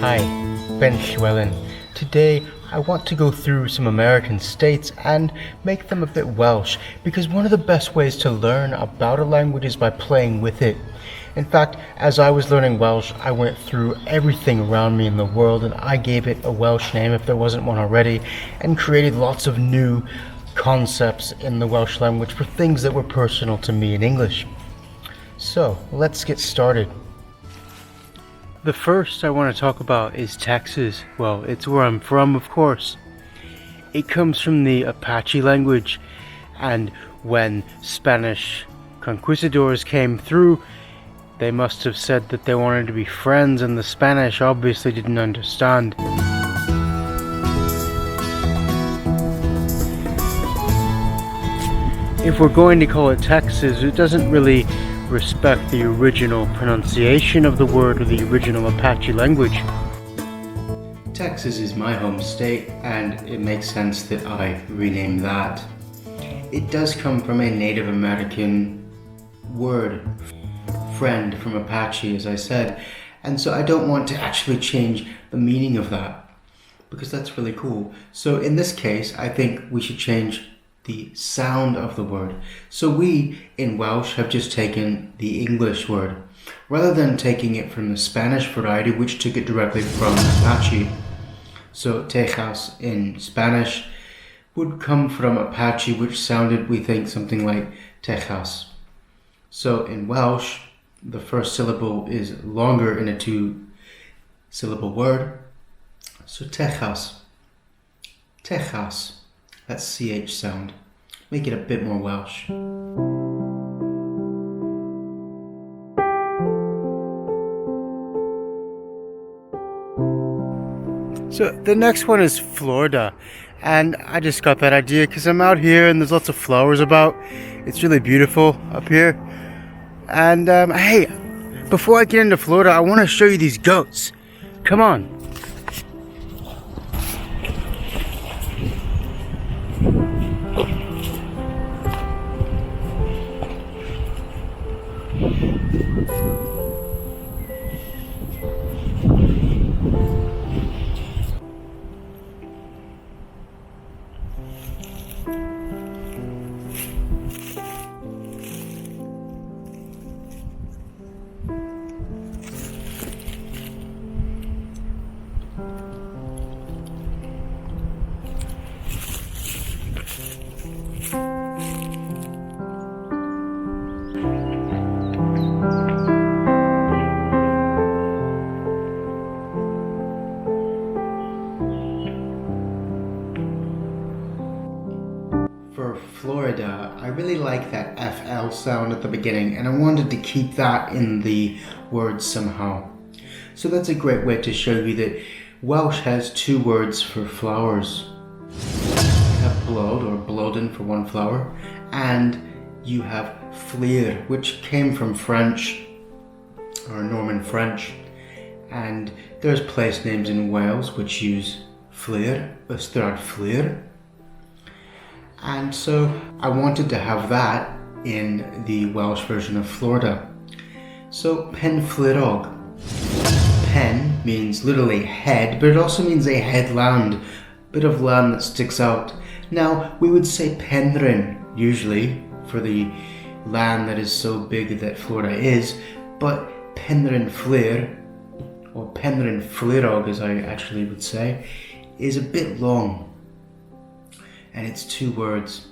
Hi, Ben Llewellyn. Today I want to go through some American states and make them a bit Welsh, because one of the best ways to learn about a language is by playing with it. In fact, as I was learning Welsh, I went through everything around me in the world and I gave it a Welsh name if there wasn't one already, and created lots of new concepts in the Welsh language for things that were personal to me in English. So, let's get started. The first I want to talk about is Texas. Well, it's where I'm from, of course. It comes from the Apache language, and when Spanish conquistadors came through, they must have said that they wanted to be friends, and the Spanish obviously didn't understand. If we're going to call it Texas, it doesn't really respect the original pronunciation of the word or the original Apache language. Texas is my home state, and it makes sense that I rename that. It does come from a Native American word, friend, from Apache, as I said, and so I don't want to actually change the meaning of that, because that's really cool. So in this case, I think we should change the sound of the word. So we, in Welsh, have just taken the English word, rather than taking it from the Spanish variety, which took it directly from Apache. So Texas in Spanish would come from Apache, which sounded, we think, something like Texas. So in Welsh, the first syllable is longer in a two-syllable word. So Texas. Texas. That CH sound. Make it a bit more Welsh. So the next one is Florida. And I just got that idea because I'm out here and there's lots of flowers about. It's really beautiful up here. And hey, before I get into Florida, I want to show you these goats. Come on. For Florida, I really like that FL sound at the beginning, and I wanted to keep that in the word somehow. So that's a great way to show you that Welsh has two words for flowers. You have blood or blodyn for one flower, and you have fleer, which came from French or Norman French. And there's place names in Wales which use fleer, Ystrad fleer. And so I wanted to have that in the Welsh version of Florida. So Penflirog. Pen means literally head, but it also means a headland, bit of land that sticks out. Now we would say Penrhyn usually for the land that is so big that Florida is, but Penrhyn Fleer, or Penrhyn Flirog as I actually would say, is a bit long. And it's two words.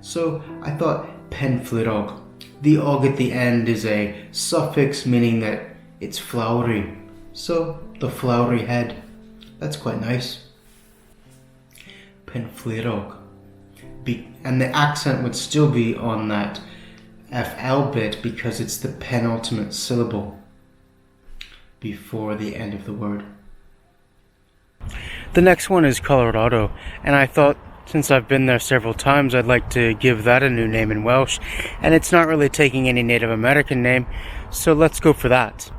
So I thought Penflirog. The og at the end is a suffix meaning that it's flowery. So the flowery head. That's quite nice. Penflirog. And the accent would still be on that FL bit because it's the penultimate syllable before the end of the word. The next one is Colorado, and I thought, since I've been there several times, I'd like to give that a new name in Welsh, and it's not really taking any Native American name, so let's go for that.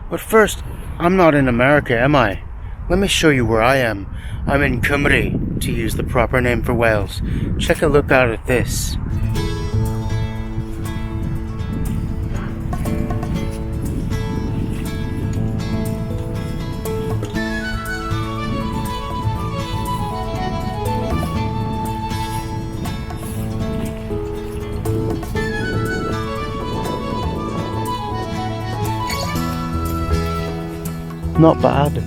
But first, I'm not in America, am I? Let me show you where I am. I'm in Cymru, to use the proper name for Wales. Check a look out at this. not bad.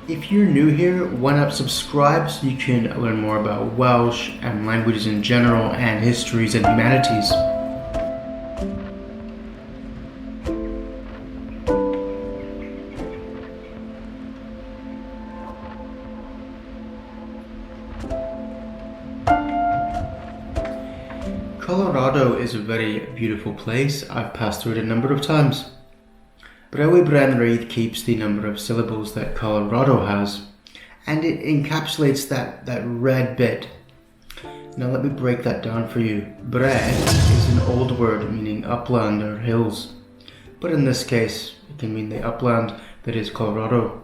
If you're new here, why not subscribe so you can learn more about Welsh and languages in general and histories and humanities. Colorado is a very beautiful place. I've passed through it a number of times. Brewy Brenreid keeps the number of syllables that Colorado has, and it encapsulates that red bit. Now let me break that down for you. Bre is an old word meaning upland or hills, but in this case it can mean the upland that is Colorado.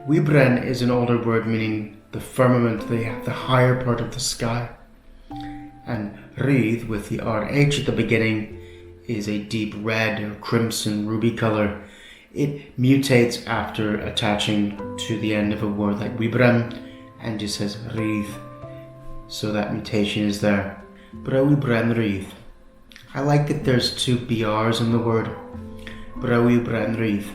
Wybren is an older word meaning the firmament, the higher part of the sky. And Rydd, with the RH at the beginning, is a deep red or crimson ruby color. It mutates after attaching to the end of a word like Wybren and just says Rydd. So that mutation is there. Brewy Brenreid. I like that there's two BRs in the word. Brewy Brenreid.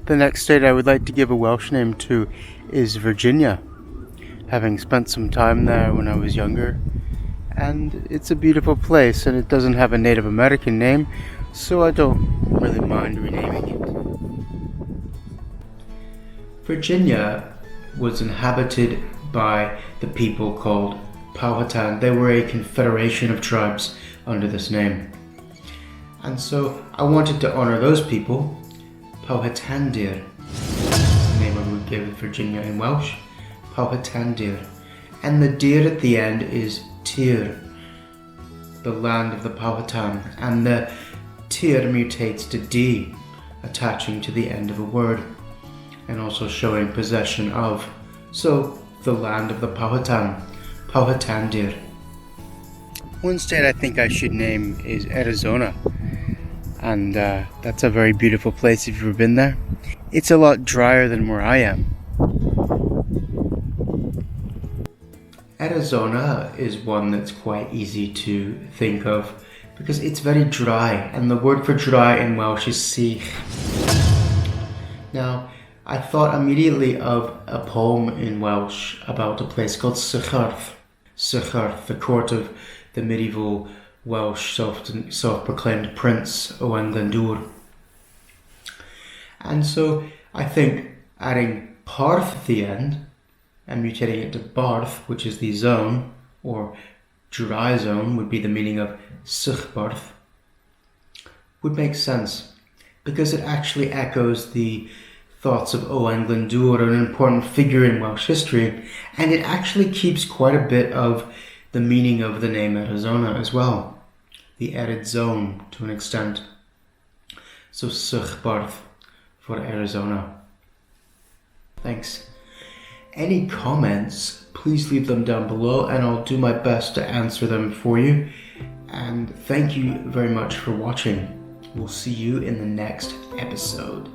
The next state I would like to give a Welsh name to is Virginia, having spent some time there when I was younger. And it's a beautiful place, and it doesn't have a Native American name, so I don't really mind renaming it. Virginia was inhabited by the people called Powhatan. They were a confederation of tribes under this name. And so I wanted to honor those people. Powhatandir is the name I would give Virginia in Welsh. Powhatandir. And the dir at the end is Tir, the land of the Powhatan. And the Tir mutates to D, attaching to the end of a word, and also showing possession of. So, the land of the Powhatan, Powhatandir. One state I think I should name is Arizona. And that's a very beautiful place if you've ever been there. It's a lot drier than where I am. Arizona is one that's quite easy to think of because it's very dry, and the word for dry in Welsh is sych. Now, I thought immediately of a poem in Welsh about a place called Sycharth. Sycharth, the court of the medieval Welsh self-proclaimed Prince Owain Glyndŵr. And so I think adding Parth at the end and mutating it to Barth, which is the zone or dry zone, would be the meaning of Sychbarth, would make sense because it actually echoes the thoughts of Owain Glyndŵr, an important figure in Welsh history, and it actually keeps quite a bit of the meaning of the name Arizona as well. The arid zone to an extent. So Sychbarth for Arizona. Thanks. Any comments, please leave them down below and I'll do my best to answer them for you. And thank you very much for watching. We'll see you in the next episode.